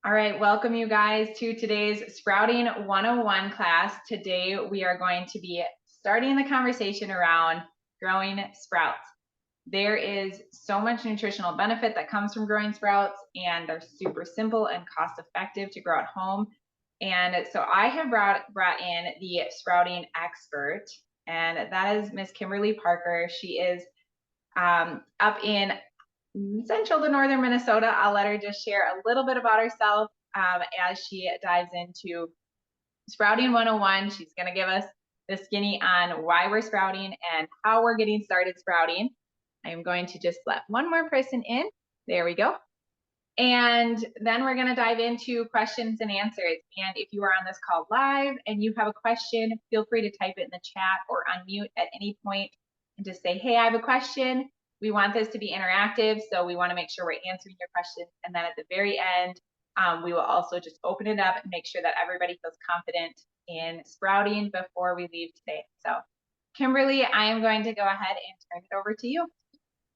All right, welcome you guys to today's Sprouting 101 class. Today we are going to be starting the conversation around growing sprouts. There is so much nutritional benefit that comes from growing sprouts, and they're super simple and cost effective to grow at home. And so I have brought in the sprouting expert, and that is Miss Kimberly Parker. She is up in central to northern Minnesota. I'll let her just share a little bit about herself as she dives into Sprouting 101. She's going to give us the skinny on why we're sprouting and how we're getting started sprouting. I am going to just let one more person in. There we go. And then we're going to dive into questions and answers. And if you are on this call live and you have a question, feel free to type it in the chat or unmute at any point and just say, hey, I have a question. We want this to be interactive, so we want to make sure we're answering your questions. And then at the very end, we will also just open it up and make sure that everybody feels confident in sprouting before we leave today. So Kimberly, I am going to go ahead and turn it over to you.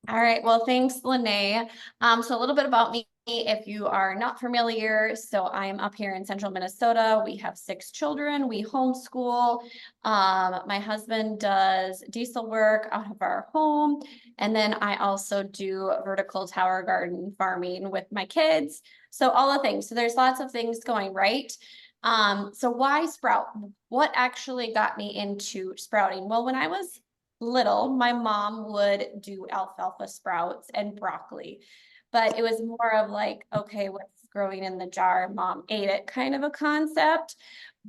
All right. Well, thanks, Lene. So a little bit about me, if you are not familiar. So I'm up here in central Minnesota. We have 6 children. We homeschool. My husband does diesel work out of our home. And then I also do vertical tower garden farming with my kids. So all the things. So there's lots of things going, right? So why sprout? What actually got me into sprouting? Well, when I was little, my mom would do alfalfa sprouts and broccoli, but it was more of like, okay, what's growing in the jar? Mom ate it kind of a concept.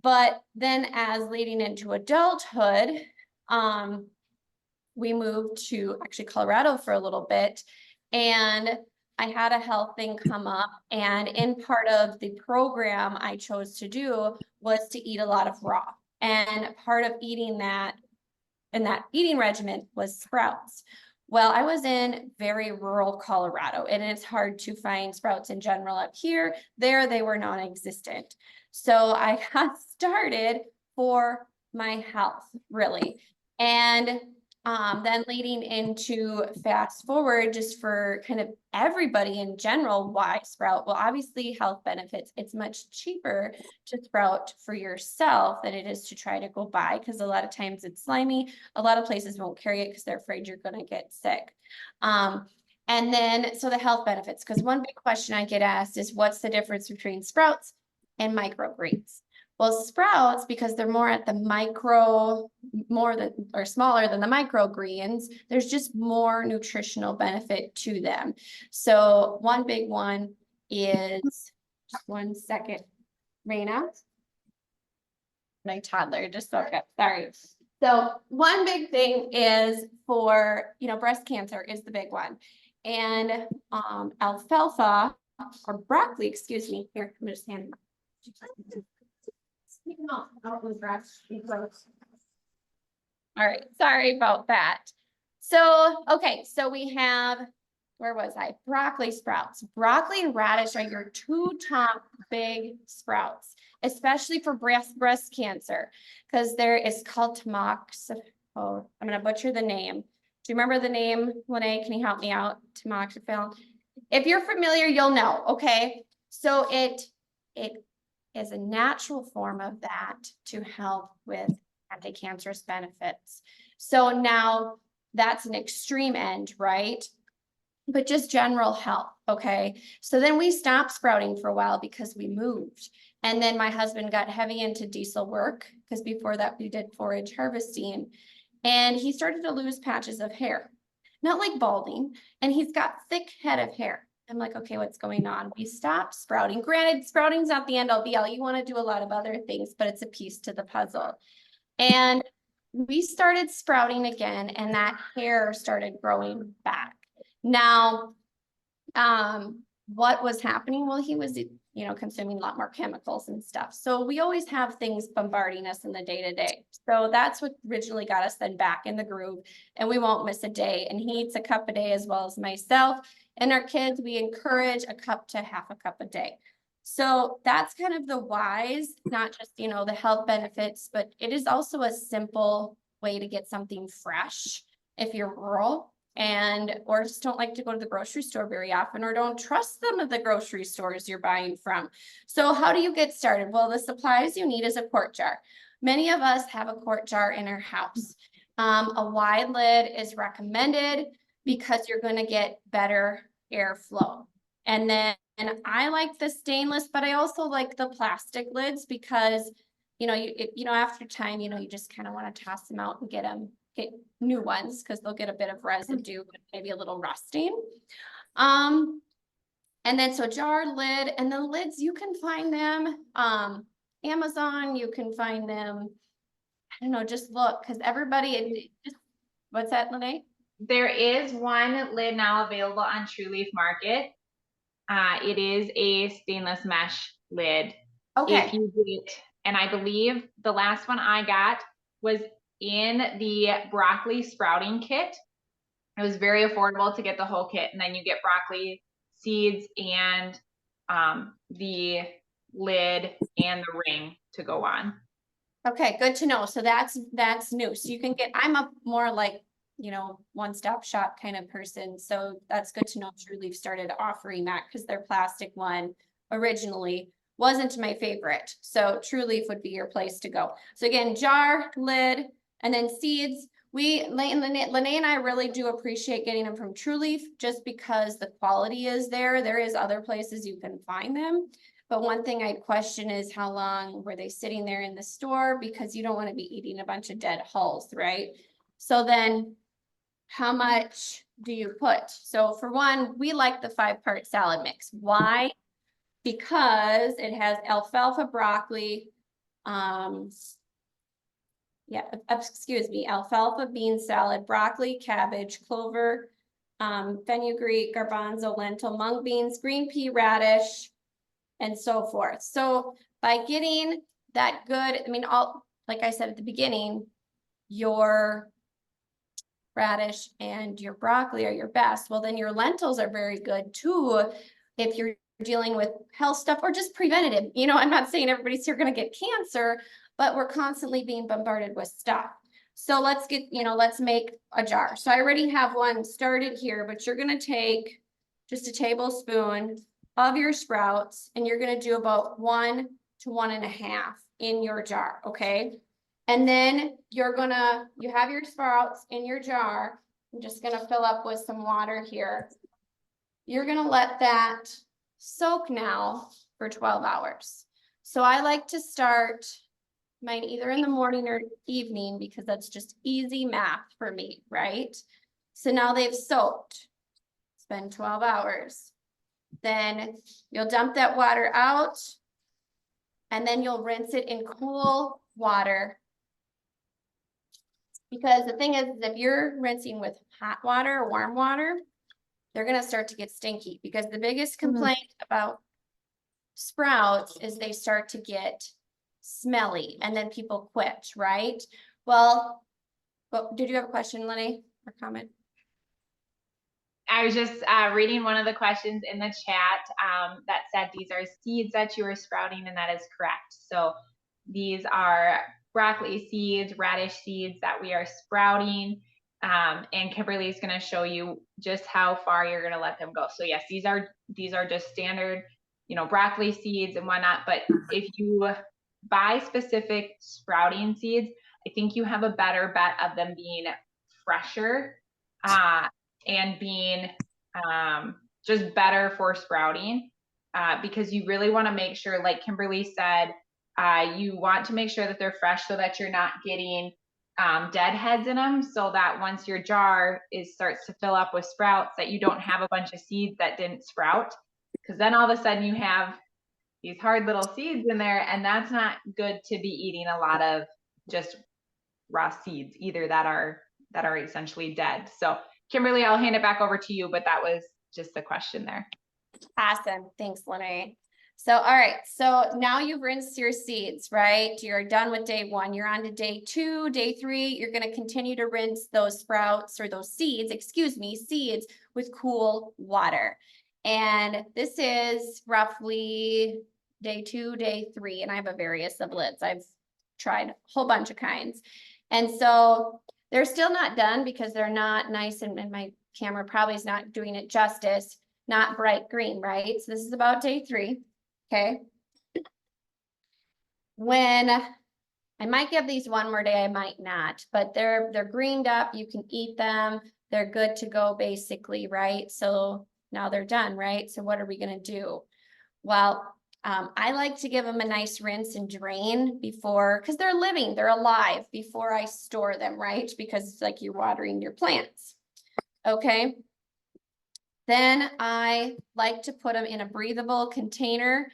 But then as leading into adulthood, we moved to actually Colorado for a little bit, and I had a health thing come up, and in part of the program I chose to do was to eat a lot of raw, and part of eating that and that eating regimen was sprouts. Well, I was in very rural Colorado, and it's hard to find sprouts in general up here. There, they were non-existent. So I got started for my health, really. And then leading into fast forward, just for kind of everybody in general, why sprout? Well, obviously health benefits. It's much cheaper to sprout for yourself than it is to try to go buy, because a lot of times it's slimy. A lot of places won't carry it because they're afraid you're going to get sick. And then, so the health benefits, because one big question I get asked is, what's the difference between sprouts and microgreens? Well, sprouts, because they're more at the micro, more than or smaller than the microgreens, there's just more nutritional benefit to them. So one big one is, just one second, Raina, my toddler just woke up, sorry. So one big thing is for, breast cancer is the big one. And alfalfa or broccoli, excuse me, here, I'm just handing. All right, sorry about that. So, okay, so we have, where was I? Broccoli sprouts. Broccoli and radish are your 2 top big sprouts, especially for breast cancer, because there is called tamoxifen. Oh, I'm going to butcher the name. Do you remember the name, Lene? Can you help me out? Tamoxifen. If you're familiar, you'll know, okay? So it is a natural form of that to help with anti-cancerous benefits. So now that's an extreme end, right? But just general health, okay? So then we stopped sprouting for a while because we moved. And then my husband got heavy into diesel work, because before that we did forage harvesting. And he started to lose patches of hair. Not like balding, and he's got thick head of hair. I'm like, okay, what's going on? We stopped sprouting. Granted, sprouting's not the end all be all. You want to do a lot of other things, but it's a piece to the puzzle. And we started sprouting again, and that hair started growing back. Now, what was happening? Well, he was, consuming a lot more chemicals and stuff. So we always have things bombarding us in the day-to-day. So that's what originally got us then back in the groove, and we won't miss a day. And he eats a cup a day as well as myself. And our kids, we encourage a cup to half a cup a day. So that's kind of the whys, not just, the health benefits, but it is also a simple way to get something fresh if you're rural. or just don't like to go to the grocery store very often, or don't trust some of the grocery stores you're buying from. So how do you get started? Well, the supplies you need is a quart jar. Many of us have a quart jar in our house. A wide lid is recommended because you're going to get better airflow. And then I like the stainless, but I also like the plastic lids because, after time, you just kind of want to toss them out and get new ones because they'll get a bit of residue, maybe a little rusting. And then so jar, lid, and the lids, you can find them Amazon, you can find them, I don't know, just look, because what's that, Lene? There is one lid now available on True Leaf Market. It is a stainless mesh lid. Okay. If you get, and I believe the last one I got was in the broccoli sprouting kit. It was very affordable to get the whole kit, and then you get broccoli seeds and the lid and the ring to go on. Okay, good to know. So that's new. So you can I'm a more like, one-stop shop kind of person. So that's good to know. True Leaf started offering that because their plastic one originally wasn't my favorite. So True Leaf would be your place to go. So again, jar, lid, and then seeds. Lene and I really do appreciate getting them from True Leaf just because the quality is there. There is other places you can find them. But one thing I'd question is how long were they sitting there in the store, because you don't want to be eating a bunch of dead hulls, right? So then how much do you put? So for one, we like the 5-part salad mix. Why? Because it has alfalfa, broccoli, alfalfa bean salad, broccoli, cabbage, clover, fenugreek, garbanzo, lentil, mung beans, green pea, radish, and so forth. So by getting that good, like I said at the beginning, your radish and your broccoli are your best. Well, then your lentils are very good too if you're dealing with health stuff or just preventative. I'm not saying everybody's here going to get cancer, but we're constantly being bombarded with stuff. So let's make a jar. So I already have one started here, but you're going to take just a tablespoon of your sprouts, and you're going to do about 1 to 1.5 in your jar. Okay. And then you have your sprouts in your jar. I'm just going to fill up with some water here. You're going to let that soak now for 12 hours. So I like to start mine either in the morning or evening because that's just easy math for me, right? So now they've soaked. It's been 12 hours. Then you'll dump that water out, and then you'll rinse it in cool water. Because the thing is, if you're rinsing with hot water or warm water, they're going to start to get stinky, because the biggest complaint about sprouts is they start to get smelly and then people quit, right? Well, did you have a question, Lenny, or comment? I was just reading one of the questions in the chat that said these are seeds that you are sprouting, and that is correct. So these are broccoli seeds, radish seeds that we are sprouting, and Kimberly is going to show you just how far you're going to let them go. So yes, these are just standard, broccoli seeds and whatnot. But if you buy specific sprouting seeds, I think you have a better bet of them being fresher and being just better for sprouting, because you really want to make sure, like Kimberly said, you want to make sure that they're fresh so that you're not getting dead heads in them, so that once your jar starts to fill up with sprouts, that you don't have a bunch of seeds that didn't sprout, because then all of a sudden you have these hard little seeds in there, and that's not good to be eating a lot of just raw seeds either that are essentially dead. So Kimberly, I'll hand it back over to you, but that was just the question there. Awesome. Thanks, Lenny. So, all right. So now you've rinsed your seeds, right? You're done with day 1. You're on to day 2, day 3. You're going to continue to rinse those sprouts, or those seeds, seeds with cool water. And this is roughly day 2, day 3. And I have a various of lids. I've tried a whole bunch of kinds. And so they're still not done because they're not nice, and my camera probably is not doing it justice, not bright green, right? So this is about day 3, okay? When I might give these one more day, I might not, but they're greened up, you can eat them, they're good to go basically, right? So now they're done, right? So what are we gonna do? Well, I like to give them a nice rinse and drain before, because they're living, they're alive, before I store them, right? Because it's like you're watering your plants, okay? Then I like to put them in a breathable container,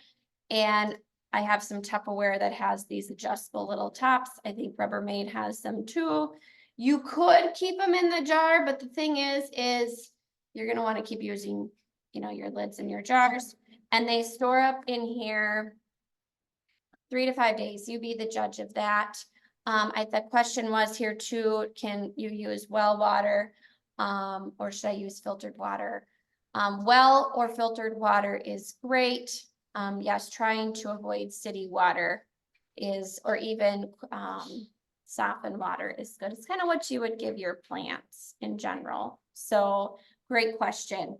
and I have some Tupperware that has these adjustable little tops. I think Rubbermaid has some too. You could keep them in the jar, but the thing is you're gonna want to keep using, you know, your lids in your jars, and they store up in here 3 to 5 days. You be the judge of that. The question was here too, can you use well water, or should I use filtered water? Well or filtered water is great. Yes, trying to avoid city water is, or even softened water is good. It's kind of what you would give your plants in general. So great question.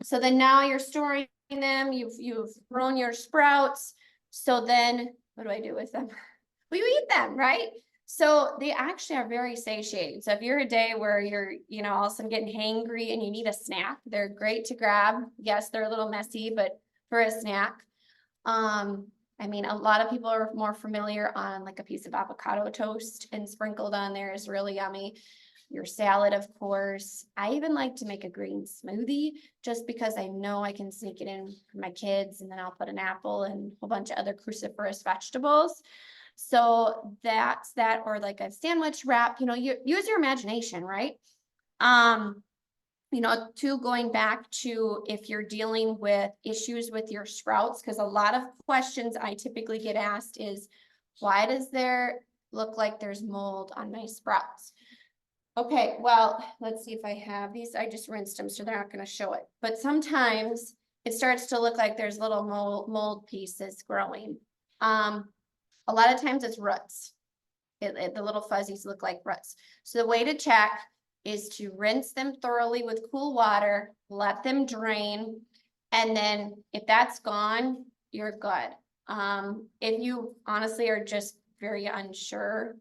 So then now you're storing them, you've grown your sprouts. So then what do I do with them? Well, you eat them, right? So they actually are very satiating. So if you're a day where you're, you know, all of a sudden getting hangry and you need a snack, they're great to grab. Yes, they're a little messy, but for a snack. I mean, a lot of people are more familiar on like a piece of avocado toast, and sprinkled on there is really yummy. Your salad, of course. I even like to make a green smoothie just because I know I can sneak it in for my kids, and then I'll put an apple and a whole bunch of other cruciferous vegetables. So that's that, or like a sandwich wrap, you know, you use your imagination, right? You know, going back to if you're dealing with issues with your sprouts, because a lot of questions I typically get asked is, why does there look like there's mold on my sprouts? Okay, well, let's see if I have these. I just rinsed them, so they're not going to show it. But sometimes it starts to look like there's little mold pieces growing. A lot of times it's roots. The little fuzzies look like roots. So the way to check is to rinse them thoroughly with cool water, let them drain, and then if that's gone, you're good. If you honestly are just very unsure,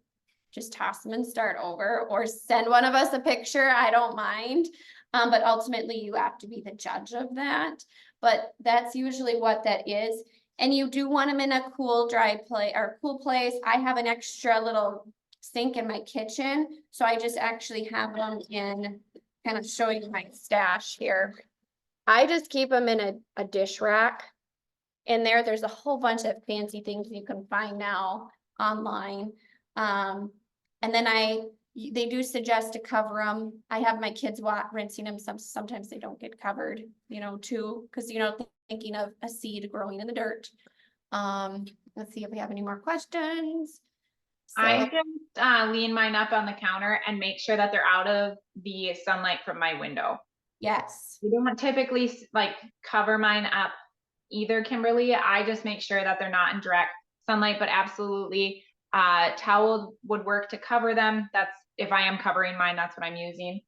just toss them and start over, or send one of us a picture. I don't mind. But ultimately you have to be the judge of that. But that's usually what that is. And you do want them in a cool, dry place or cool place. I have an extra little sink in my kitchen. So I just actually have them in, kind of showing my stash here. I just keep them in a dish rack. In there, there's a whole bunch of fancy things you can find now online. And then they do suggest to cover them. I have my kids rinsing them. Sometimes they don't get covered, you know, too, because, you know, thinking of a seed growing in the dirt. Let's see if we have any more questions. So, I just lean mine up on the counter and make sure that they're out of the sunlight from my window. yes. We don't typically like cover mine up either, Kimberly. I just make sure that they're not in direct sunlight, but absolutely towel would work to cover them. That's if I am covering mine, that's what I'm using.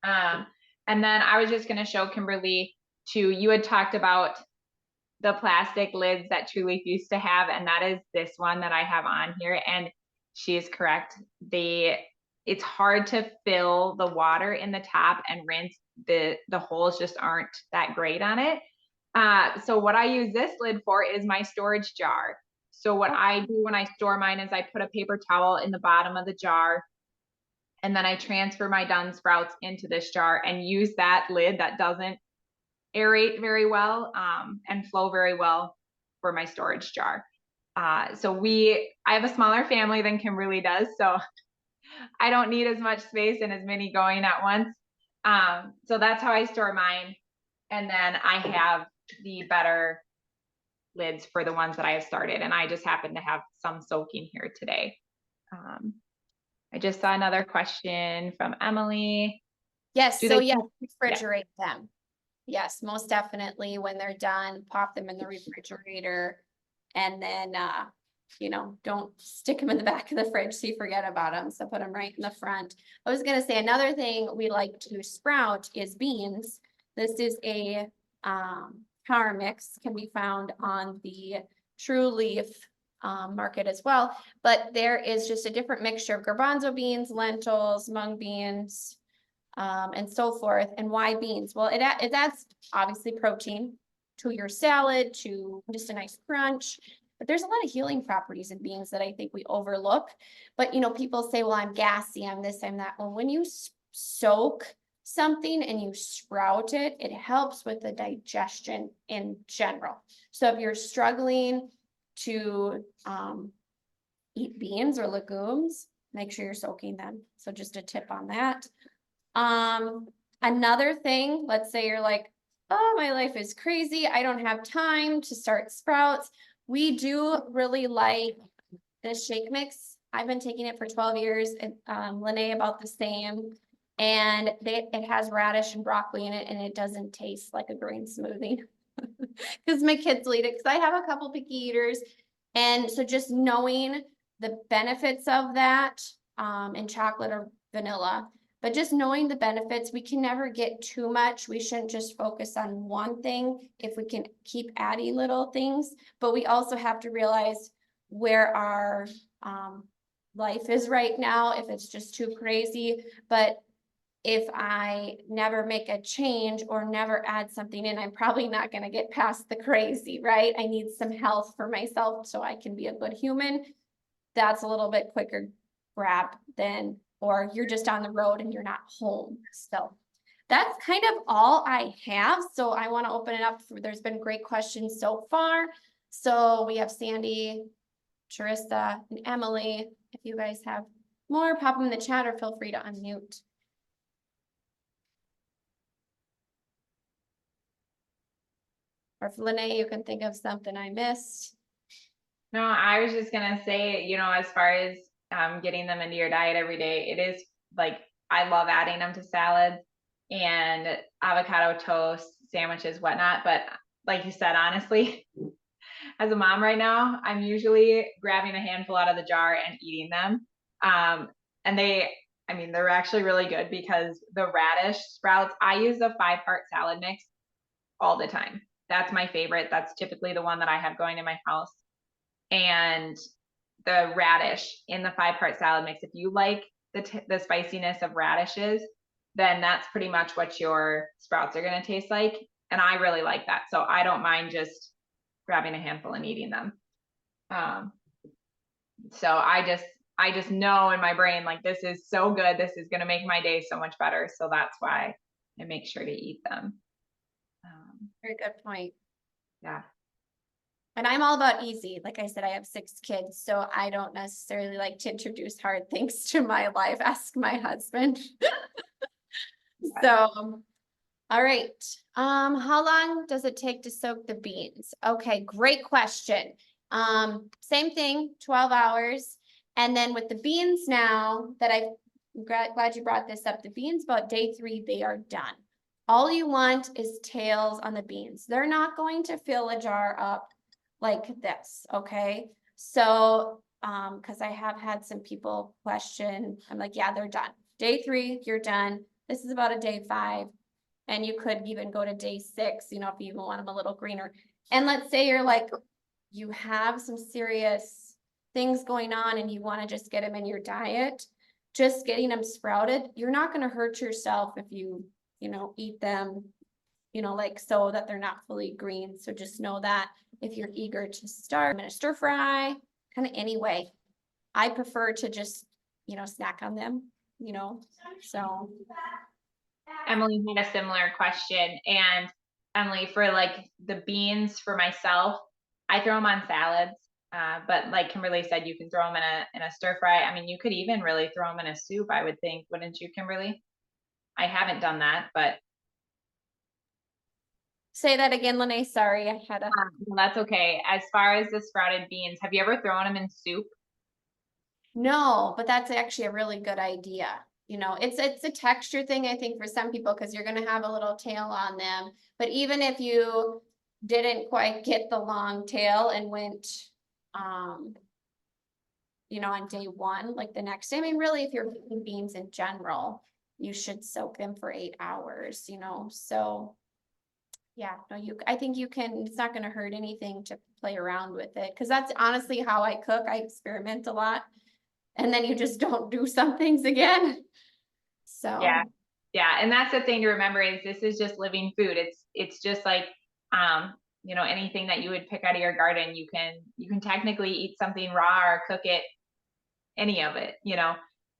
And then I was just going to show Kimberly too, you had talked about the plastic lids that True Leaf used to have, and that is this one that I have on here, and she is correct. It's hard to fill the water in the top and rinse. The holes just aren't that great on it. So what I use this lid for is my storage jar. So what I do when I store mine is I put a paper towel in the bottom of the jar, and then I transfer my done sprouts into this jar and use that lid that doesn't aerate very well and flow very well for my storage jar. So I have a smaller family than Kimberly does, so I don't need as much space and as many going at once. So that's how I store mine. And then I have the better lids for the ones that I have started, and I just happen to have some soaking here today. I just saw another question from Emily. Yes. So yeah, refrigerate Yeah. them. Yes, most definitely. When they're done, pop them in the refrigerator, and then don't stick them in the back of the fridge so you forget about them. So put them right in the front. I was gonna say another thing we like to sprout is beans. This is a power mix, can be found on the True Leaf market as well. But there is just a different mixture of garbanzo beans, lentils, mung beans, and so forth. And why beans? Well, it adds obviously protein to your salad, to just a nice crunch. But there's a lot of healing properties in beans that I think we overlook. But people say, well, I'm gassy, I'm this, I'm that. Well, when you soak something and you sprout it, it helps with the digestion in general. So if you're struggling to eat beans or legumes, make sure you're soaking them. So just a tip on that. Another thing, let's say you're like, oh, my life is crazy, I don't have time to start sprouts. We do really like this shake mix. I've been taking it for 12 years, and Lene about the same. And it has radish and broccoli in it, and it doesn't taste like a green smoothie. Because my kids will eat it, because I have a couple picky eaters. And so just knowing the benefits of that in chocolate or vanilla, but just knowing the benefits, we can never get too much. We shouldn't just focus on one thing if we can keep adding little things. But we also have to realize where our life is right now, if it's just too crazy. But if I never make a change or never add something in, I'm probably not going to get past the crazy, right? I need some health for myself so I can be a good human. That's a little bit quicker grab than, or you're just on the road and you're not home. So that's kind of all I have. So I want to open it up. There's been great questions so far. So we have Sandy, Charissa, and Emily. If you guys have more, pop them in the chat or feel free to unmute. Or if Lene, you can think of something I missed. No, I was just gonna say, as far as getting them into your diet every day, it is like I love adding them to salads and avocado toast, sandwiches, whatnot. But like you said, honestly, as a mom right now, I'm usually grabbing a handful out of the jar and eating them. And they're actually really good because the radish sprouts, I use the 5-part salad mix all the time. That's my favorite. That's typically the one that I have going in my house. And the radish in the 5-part salad mix, if you like the spiciness of radishes, then that's pretty much what your sprouts are going to taste like. And I really like that. So I don't mind just grabbing a handful and eating them. So I just know in my brain, like, this is so good. This is going to make my day so much better. So that's why I make sure to eat them. Very good point. Yeah. And I'm all about easy. Like I said, I have 6 kids, so I don't necessarily like to introduce hard things to my life. Ask my husband. So, all right. How long does it take to soak the beans? Okay, great question. Same thing, 12 hours. And then with the beans now that I'm glad you brought this up, the beans about day 3, they are done. All you want is tails on the beans. They're not going to fill a jar up like this, okay? So, because I have had some people question, I'm like, yeah, they're done. Day 3, you're done. This is about a day 5. And you could even go to day 6, if you even want them a little greener. And let's say you're like, you have some serious things going on and you want to just get them in your diet, just getting them sprouted, you're not going to hurt yourself if you eat them, like so that they're not fully green. So just know that if you're eager to start, I'm going to stir fry kind of anyway. I prefer to just, snack on them, so. Emily had a similar question. And Emily, for like the beans for myself, I throw them on salads. But like Kimberly said, you can throw them in a stir fry. I mean, you could even really throw them in a soup, I would think, wouldn't you, Kimberly? I haven't done that, but Say that again, Lene. Sorry, I had a. well, that's okay. As far as the sprouted beans, have you ever thrown them in soup? No, but that's actually a really good idea. It's a texture thing, I think, for some people, because you're going to have a little tail on them. But even if you didn't quite get the long tail and went on day one, like the next day. I mean, really, if you're making beans in general, you should soak them for 8 hours, so. Yeah, no, I think you can, it's not gonna hurt anything to play around with it, because that's honestly how I cook. I experiment a lot. And then you just don't do some things again. Yeah. So, Yeah. And that's the thing to remember is this is just living food. It's just like, anything that you would pick out of your garden, you can technically eat something raw or cook it, any of it.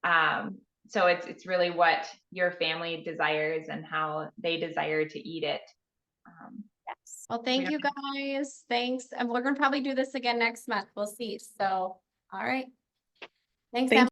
Um, so it's really what your family desires and how they desire to eat it. yes. Well, We thank don't you guys. Thanks. And we're gonna probably do this again next month. We'll see. So, all right. Thanks, Thank Em.